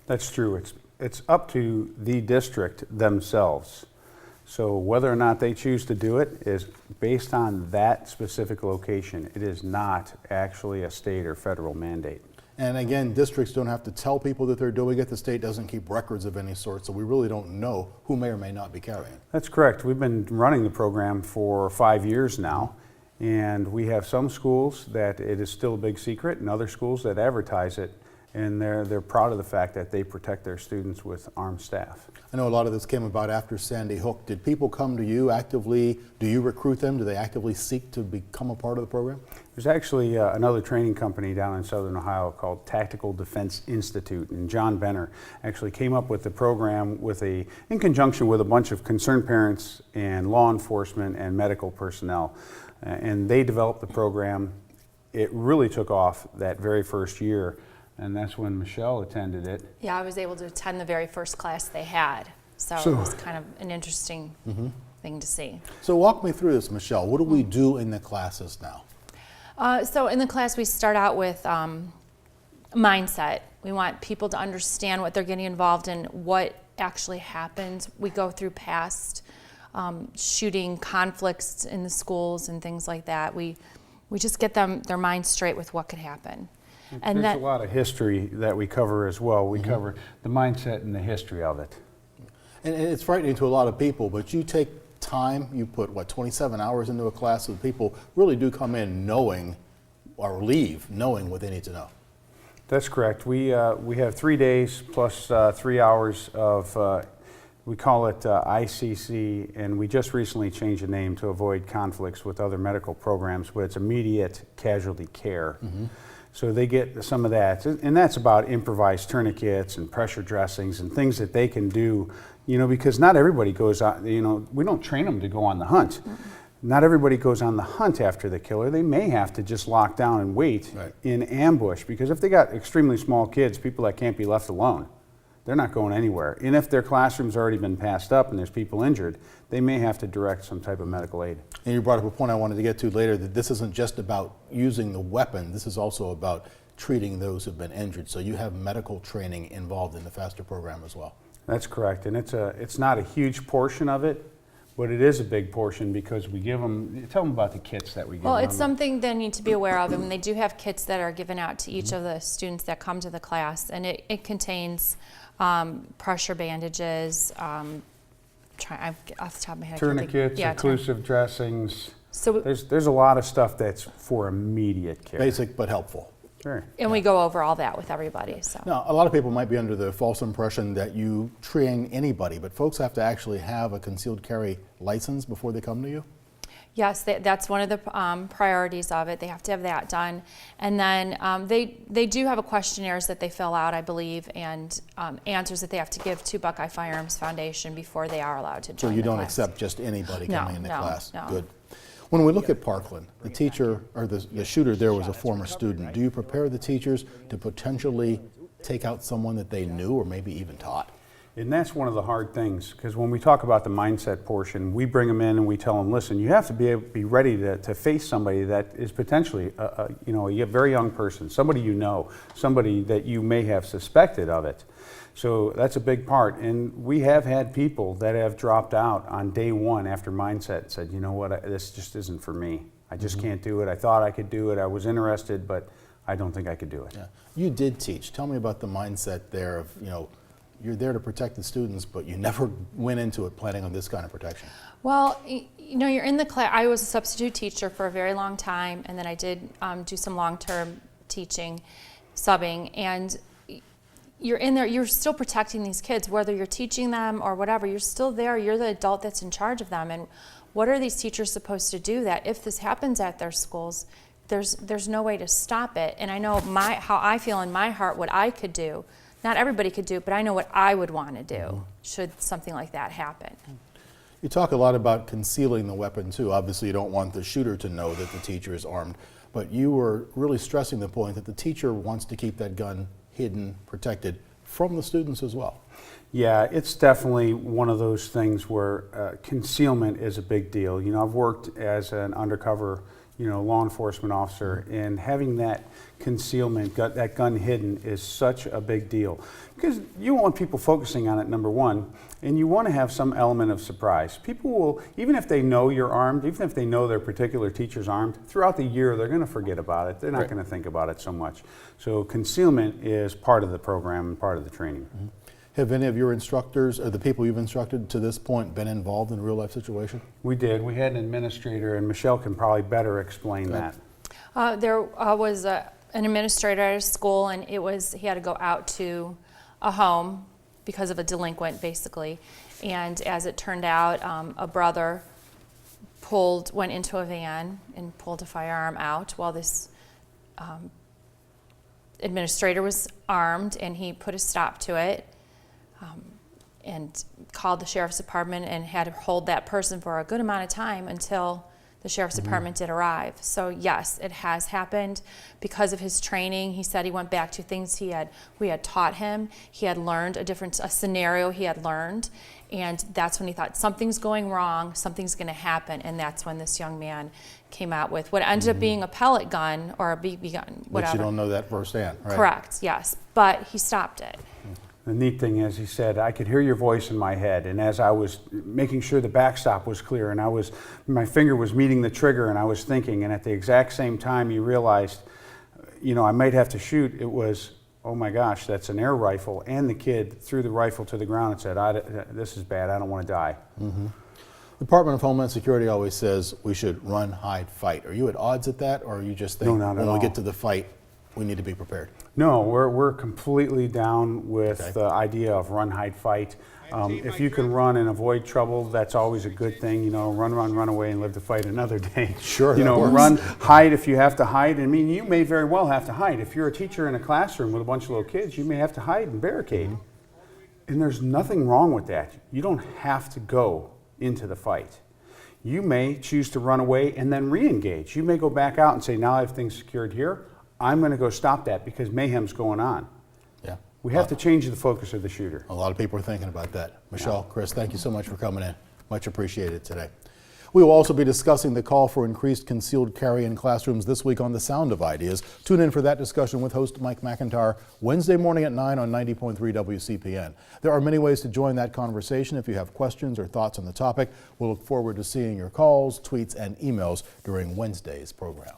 That's true. It's up to the district themselves. So whether or not they choose to do it is based on that specific location. It is not actually a state or federal mandate. And again, districts don't have to tell people that they're doing it. The state doesn't keep records of any sort, so we really don't know who may or may not be carrying it. That's correct. We've been running the program for 5 years now, and we have some schools that it is still a big secret and other schools that advertise it, and they're proud of the fact that they protect their students with armed staff. I know a lot of this came about after Sandy Hook. Did people come to you actively? Do you recruit them? Do they actively seek to become a part of the program? There's actually another training company down in Southern Ohio called Tactical Defense Institute, and John Benner actually came up with the program in conjunction with a bunch of concerned parents and law enforcement and medical personnel, and they developed the program. It really took off that very first year, and that's when Michelle attended it. Yeah, I was able to attend the very first class they had, so it was kind of an interesting thing to see. So walk me through this, Michelle. What do we do in the classes now? So in the class we start out with mindset. We want people to understand what they're getting involved in, what actually happens. We go through past shooting conflicts in the schools and things like that. We just get their minds straight with what could happen. And there's a lot of history that we cover as well. We cover the mindset and the history of it. And it's frightening to a lot of people, but you take time, you put, 27 hours into a class, so that people really do come in knowing, or leave knowing what they need to know. That's correct. We have 3 days plus 3 hours of, we call it ICC, and we just recently changed the name to avoid conflicts with other medical programs, but it's immediate casualty care. So they get some of that, and that's about improvised tourniquets and pressure dressings and things that they can do, because not everybody goes on, we don't train them to go on the hunt. Not everybody goes on the hunt after the killer. They may have to just lock down and wait in ambush, because if they got extremely small kids, people that can't be left alone, they're not going anywhere. And if their classroom's already been passed up and there's people injured, they may have to direct some type of medical aid. And you brought up a point I wanted to get to later, that this isn't just about using the weapon, this is also about treating those who've been injured. So you have medical training involved in the FASTER program as well. That's correct, and it's not a huge portion of it, but it is a big portion because we give them, tell them about the kits that we give them. Well, it's something they need to be aware of, and they do have kits that are given out to each of the students that come to the class, and it contains pressure bandages, off the top of my head, tourniquets, occlusive dressings. So there's a lot of stuff that's for immediate care. Basic but helpful. Sure. And we go over all that with everybody. So now, a lot of people might be under the false impression that you train anybody, but folks have to actually have a concealed carry license before they come to you? Yes, that's one of the priorities of it. They have to have that done. And then they do have a questionnaires that they fill out, I believe, and answers that they have to give to Buckeye Firearms Foundation before they are allowed to join. So you don't class. accept just anybody coming into class? No. Good. When we look at Parkland, the teacher, or the shooter there was a former student. Do you prepare the teachers to potentially take out someone that they knew or maybe even taught? And that's one of the hard things, because when we talk about the mindset portion, we bring them in and we tell them, listen, you have to be ready to face somebody that is potentially a very young person, somebody you know, somebody that you may have suspected of it. So that's a big part, and we have had people that have dropped out on day one after mindset and said, you know what, this just isn't for me. I just can't do it. I thought I could do it. I was interested, but I don't think I could do it. Yeah. You did teach. Tell me about the mindset there of, you're there to protect the students, but you never went into it planning on this kind of protection. Well, you're in the class. I was a substitute teacher for a very long time, and then I did do some long-term teaching, subbing, and you're in there, you're still protecting these kids, whether you're teaching them or whatever, you're still there, you're the adult that's in charge of them. And what are these teachers supposed to do that if this happens at their schools, there's no way to stop it? And I know how I feel in my heart, what I could do. Not everybody could do it, but I know what I would want to do should something like that happen. You talk a lot about concealing the weapon too. Obviously you don't want the shooter to know that the teacher is armed, but you were really stressing the point that the teacher wants to keep that gun hidden, protected from the students as well. Yeah, it's definitely one of those things where concealment is a big deal. I've worked as an undercover, law enforcement officer, and having that concealment, that gun hidden is such a big deal. Because you want people focusing on it, number one, and you want to have some element of surprise. People will, even if they know you're armed, even if they know their particular teacher's armed, throughout the year they're going to forget about it. They're not going to think about it so much. So concealment is part of the program and part of the training. Mm-hmm. Have any of your instructors, or the people you've instructed to this point, been involved in a real life situation? We did. We had an administrator, and Michelle can probably better explain that. There was an administrator at a school, and he had to go out to a home because of a delinquent, basically. And as it turned out, a brother went into a van and pulled a firearm out while this administrator was armed, and he put a stop to it. And called the sheriff's department and had to hold that person for a good amount of time until the sheriff's department did arrive. So yes, it has happened because of his training. He said he went back to things we had taught him. He had learned a scenario he had learned, and that's when he thought something's going wrong, something's going to happen, and that's when this young man came out with what ended up being a pellet gun or a BB gun, whatever. But you don't know that firsthand, right? Correct, yes, but he stopped it. The neat thing is, he said, I could hear your voice in my head, and as I was making sure the backstop was clear, and my finger was meeting the trigger, and I was thinking, and at the exact same time you realized, I might have to shoot, it was, oh my gosh, that's an air rifle, and the kid threw the rifle to the ground and said, this is bad, I don't want to die. Mm-hmm. The Department of Homeland Security always says we should run, hide, fight. Are you at odds at that, or you just think when we get to the fight, we need to be prepared? No, we're completely down with the idea of run, hide, fight. If you can run and avoid trouble, that's always a good thing. Run away and live to fight another day. Sure, that works. Run, hide if you have to hide. I mean, you may very well have to hide. If you're a teacher in a classroom with a bunch of little kids, you may have to hide and barricade. Mm-hmm. And there's nothing wrong with that. You don't have to go into the fight. You may choose to run away and then re-engage. You may go back out and say, now I have things secured here. I'm going to go stop that because mayhem's going on. Yeah. We have to change the focus of the shooter. A lot of people are thinking about that. Michelle, Chris, thank you so much for coming in. Much appreciated today. We will also be discussing the call for increased concealed carry in classrooms this week on The Sound of Ideas. Tune in for that discussion with host Mike McIntyre Wednesday morning at 9 on 90.3 WCPN. There are many ways to join that conversation. If you have questions or thoughts on the topic, we'll look forward to seeing your calls, tweets, and emails during Wednesday's program.